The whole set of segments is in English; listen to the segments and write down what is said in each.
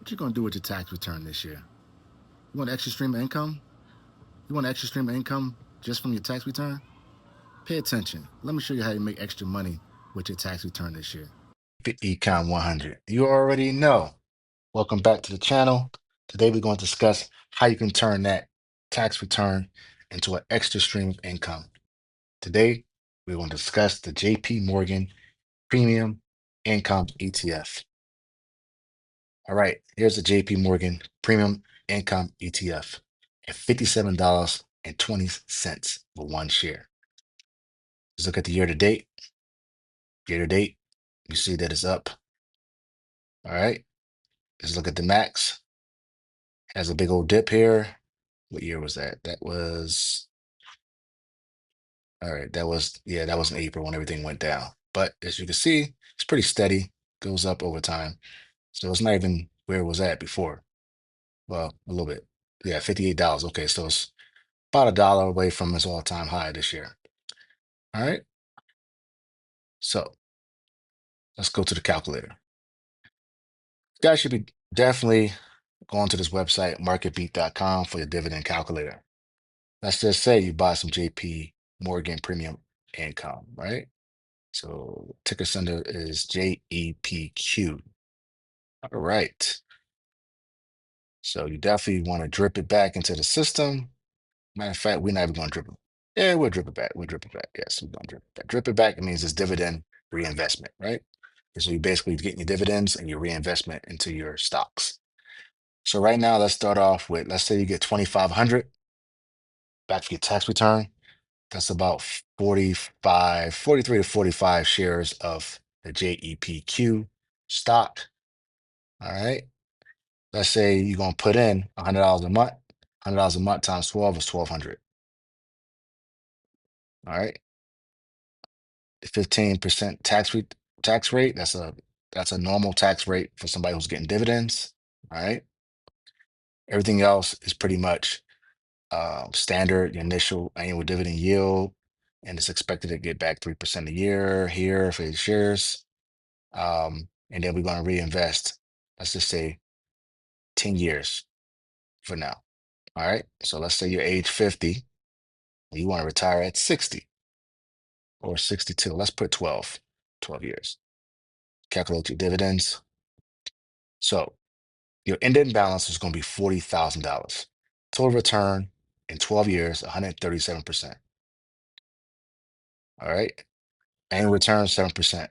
What you gonna do with your tax return this year? You want an extra stream of income? You want an extra stream of income just from your tax return? Pay attention. Let me show you how you make extra money with your tax return this year. Econ 100. You already know. Welcome back to the channel. Today we're going to discuss how you can turn that tax return into an extra stream of income. Today we're going to discuss the JP Morgan Premium Income ETF. All right, here's the JP Morgan Premium Income ETF at $57.20 for one share. Let's look at the year to date. Year to date, you see that it's up. All right, let's look at the max. Has a big old dip here. What year was that? That was, all right, that was in April when everything went down. But as you can see, it's pretty steady, goes up over time. So it's not even where it was at before. Well, a little bit. Yeah, $58. Okay, so it's about $1 away from its all-time high this year. All right, so let's go to the calculator. You guys should be definitely going to this website, marketbeat.com, for your dividend calculator. Let's just say you buy some JP Morgan Premium Income, right? So ticker symbol is JEPQ. All right. So you definitely want to drip it back into the system. Matter of fact, we're not even going to drip it. Yeah, we'll drip it back. We'll drip it back. Yes, we're going to drip it back. Drip it back, it means it's dividend reinvestment, right? So you're basically getting your dividends and your reinvestment into your stocks. So right now, let's start off with, let's say you get 2,500 back for your tax return. That's about 43 to 45 shares of the JEPQ stock. All right. Let's say you're going to put in $100 a month. $100 a month times 12 is 1,200. All right. The 15% tax rate, that's a normal tax rate for somebody who's getting dividends. All right. Everything else is pretty much standard, your initial annual dividend yield, and it's expected to get back 3% a year here for the shares. And then we're going to reinvest, let's just say 10 years for now. All right. So let's say you're age 50, and you want to retire at 60 or 62. Let's put 12 years. Calculate your dividends. So your ending balance is going to be $40,000. Total return in 12 years, 137%. All right. Annual return, 7%.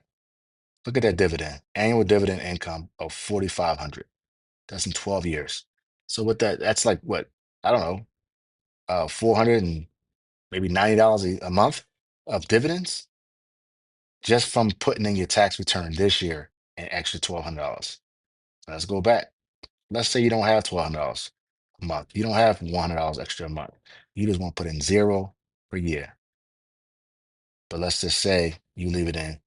Look at that dividend. Annual dividend income of 4,500. That's in 12 years. So with that, that's like what? I don't know, 400 and maybe $90 a month of dividends just from putting in your tax return this year, an extra $1,200. Let's go back. Let's say you don't have $1,200 a month. You don't have $100 extra a month. You just want to put in zero per year. But let's just say you leave it in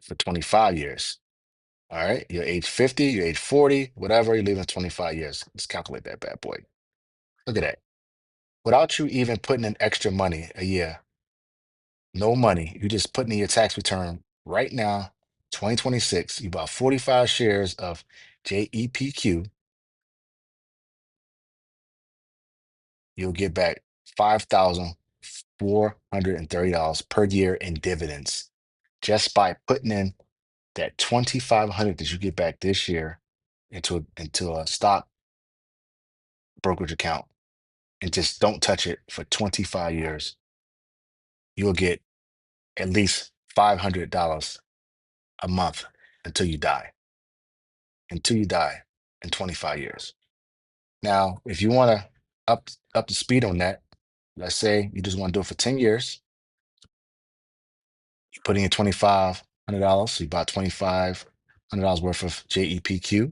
for 25 years. All right. You're age 50, you're age 40, whatever, you leave in 25 years. Let's calculate that bad boy. Look at that. Without you even putting in extra money a year, no money, you just putting in your tax return right now, 2026, you bought 45 shares of JEPQ, you'll get back $5,430 per year in dividends just by putting in that 2,500 that you get back this year into a stock brokerage account, and just don't touch it for 25 years. You'll get at least $500 a month until you die. Until you die in 25 years. Now, if you want to up the speed on that, let's say you just want to do it for 10 years, you put in your $2,500, so you bought $2,500 worth of JEPQ,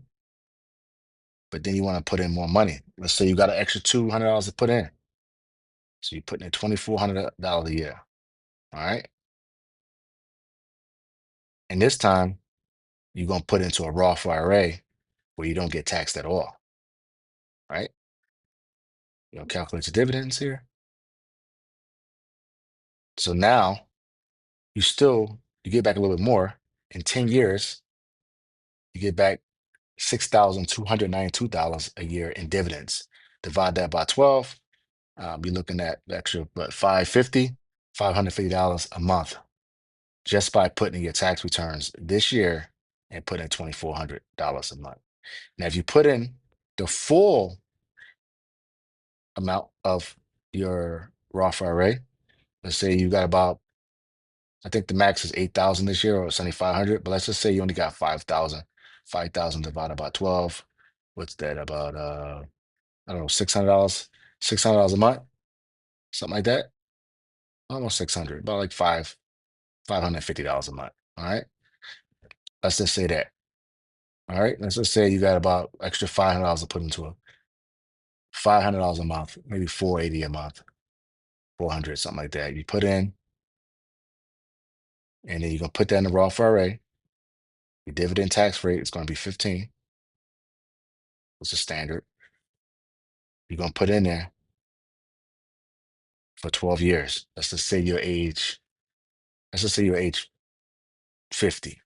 but then you want to put in more money. Let's say you got an extra $200 to put in. So you're putting in $2,400 a year. All right. And this time, you're going to put into a Roth IRA where you don't get taxed at all. Right? You'll calculate your dividends here. So now you get back a little bit more. In 10 years, you get back $6,292 a year in dividends. Divide that by 12, you're looking at extra, but 550, $550 a month just by putting in your tax returns this year and putting in $2,400 a month. Now, if you put in the full amount of your Roth IRA, let's say you got about, I think the max is 8,000 this year or 7,500, but let's just say you only got 5,000. 5,000 divided by 12. What's that? About I don't know, $600, $600 a month, something like that. Almost 600, about like $550 a month. All right. Let's just say that. All right. Let's just say you got about extra $500 to put into a $500 a month, maybe 480 a month, 400, something like that. You put in, and then you're gonna put that in the Roth IRA. Your dividend tax rate is gonna be 15. It's a standard. You're gonna put in there for 12 years. Let's just say your age, let's just say you're age 50.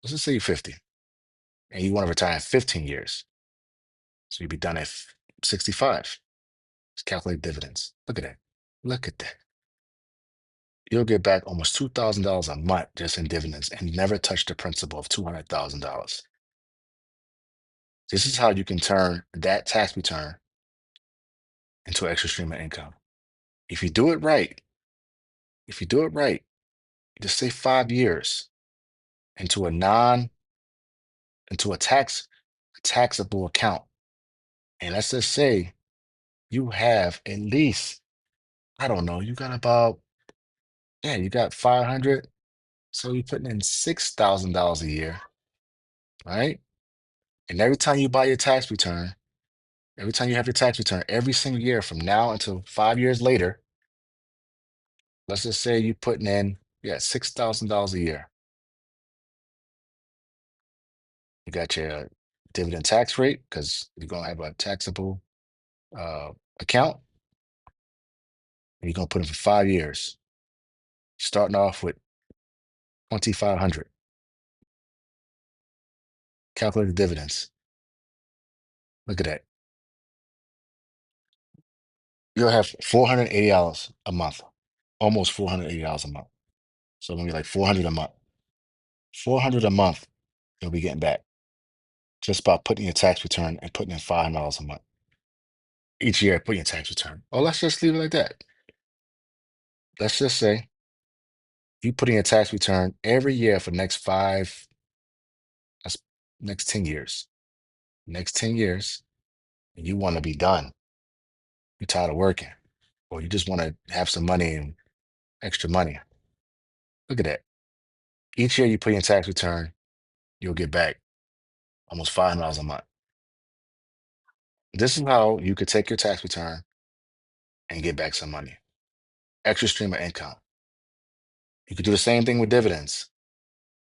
Let's just say you're 50 and you want to retire in 15 years. So you'd be done at 65. Let's calculate dividends. Look at that. Look at that. You'll get back almost $2,000 a month just in dividends and never touch the principal of $200,000. This is how you can turn that tax return into an extra stream of income. If you do it right, if you do it right, just say 5 years into a into a taxable account. And let's just say you have at least, I don't know, you got about, yeah, you got 500. So you're putting in $6,000 a year, right? And every time you buy your tax return, every time you have your tax return, every single year from now until 5 years later, let's just say you're putting in, yeah, $6,000 a year. You got your dividend tax rate because you're going to have a taxable uh, account. And you're going to put in for 5 years, starting off with 2,500. Calculate the dividends. Look at that. You'll have $480 a month, almost $480 a month. So it's gonna be like 400 a month. 400 a month you'll be getting back just by putting your tax return and putting in $500 a month each year. Put your tax return. Oh, let's just leave it like that. Let's just say you put in your tax return every year for next that's next 10 years. Next 10 years, and you want to be done. You're tired of working, or you just want to have some money and extra money. Look at that. Each year you put in your tax return, you'll get back almost $500 a month. This is how you could take your tax return and get back some money. Extra stream of income. You could do the same thing with dividends.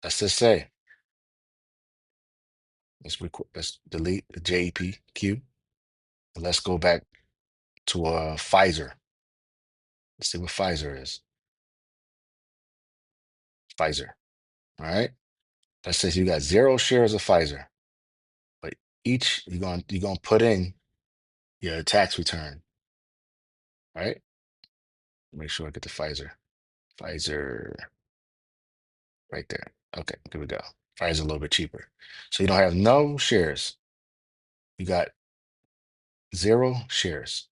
Let's just say, let's delete the JEPQ. And let's go back to Pfizer. Let's see what Pfizer is. Pfizer. All right. Let's say you got 0 shares of Pfizer, but each you're gonna put in your tax return. All right. Make sure I get the Pfizer. Pfizer right there. Okay, here we go. Pfizer a little bit cheaper. So you don't have no shares. You got 0 shares.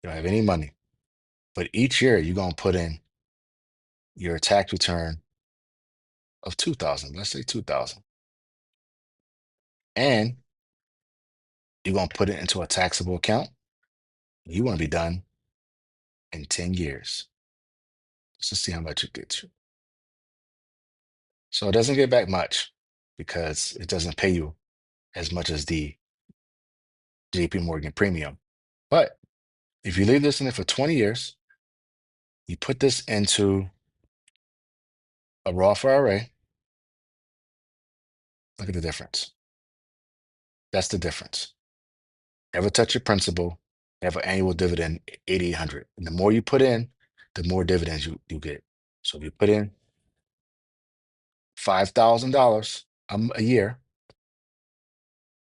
You don't have any money. But each year you're gonna put in your tax return of 2,000. Let's say 2,000. And you're gonna put it into a taxable account. You want to be done in 10 years. Let's just see how much it gets you. So it doesn't get back much because it doesn't pay you as much as the JP Morgan premium. But if you leave this in it for 20 years, you put this into a Roth IRA, look at the difference. That's the difference. Never touch your principal, have an annual dividend, 8,800. And the more you put in, the more dividends you get. So if you put in $5,000 a year,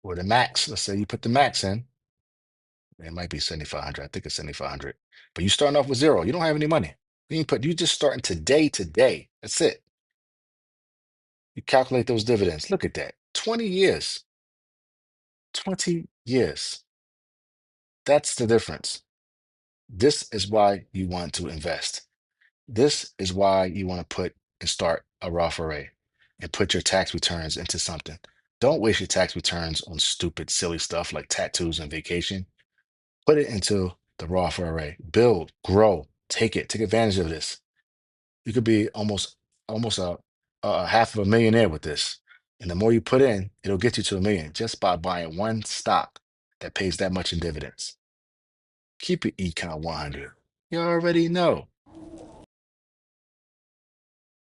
or the max. Let's say you put the max in. It might be 7,500. I think it's 7,500. But you starting off with zero. You don't have any money. You just starting today. That's it. You calculate those dividends. Look at that. 20 years. 20 years. That's the difference. This is why you want to invest. This is why you want to put and start a Roth IRA and put your tax returns into something. Don't waste your tax returns on stupid, silly stuff like tattoos and vacation. Put it into the Roth IRA. Build, grow, take advantage of this. You could be almost a half of a millionaire with this. And the more you put in, it'll get you to a million just by buying one stock that pays that much in dividends. Keep it econ 100. You already know.